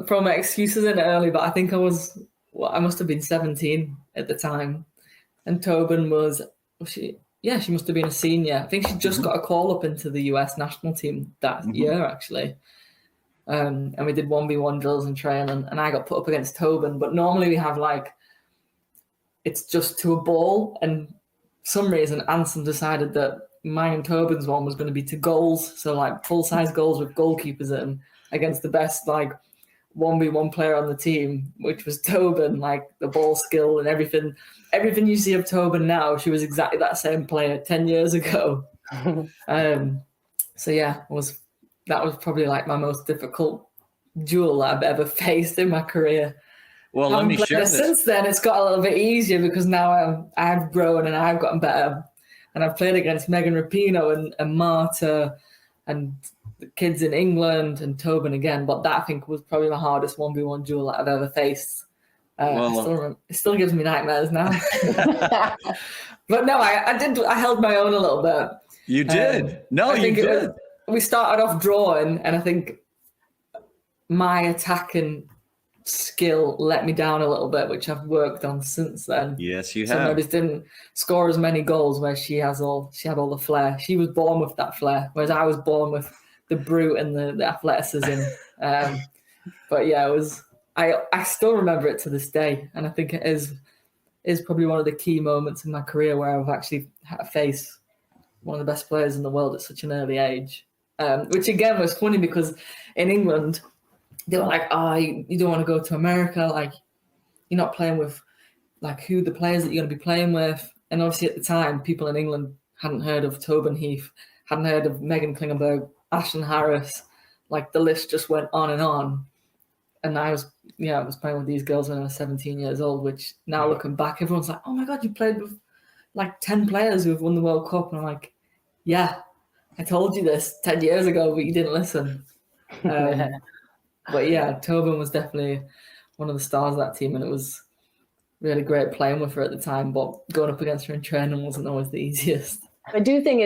throw my excuses in early, but I think I must have been 17 at the time. And Tobin was she must have been a senior. I think she just got a call up into the US national team that year, actually. And we did 1v1 drills and training, and I got put up against Tobin. But normally we have it's just to a ball, and for some reason Anson decided that mine and Tobin's one was going to be to goals, so full-size goals with goalkeepers in against the best 1v1 player on the team, which was Tobin. The ball skill and everything you see of Tobin now, she was exactly that same player 10 years ago. So yeah, that was probably my most difficult duel that I've ever faced in my career. Well, let me share this. Since then, it's got a little bit easier because now I've grown and I've gotten better. And I've played against Megan Rapinoe and Marta and the kids in England and Tobin again. But that, I think, was probably the hardest 1v1 duel that I've ever faced. It still gives me nightmares now. But no, I held my own a little bit. You did. You did. We started off drawing, and I think my attacking skill let me down a little bit, which I've worked on since then. Yes, you have. So I just didn't score as many goals where she had all the flair. She was born with that flair, whereas I was born with the brute and the athleticism. But yeah, it was. I still remember it to this day, and I think it is probably one of the key moments in my career where I've actually had to face one of the best players in the world at such an early age. Which again was funny because in England, they were like, "Oh, you don't want to go to America. You're not playing with who the players that you're going to be playing with." And obviously at the time, people in England hadn't heard of Tobin Heath, hadn't heard of Megan Klingenberg, Ashlyn Harris. The list just went on and on. And I was playing with these girls when I was 17 years old. Which now looking back, everyone's like, "Oh my God, you played with 10 players who have won the World Cup." And I'm like, "Yeah, I told you this 10 years ago, but you didn't listen." But yeah, Tobin was definitely one of the stars of that team, and it was really great playing with her at the time. But going up against her in training wasn't always the easiest. I do think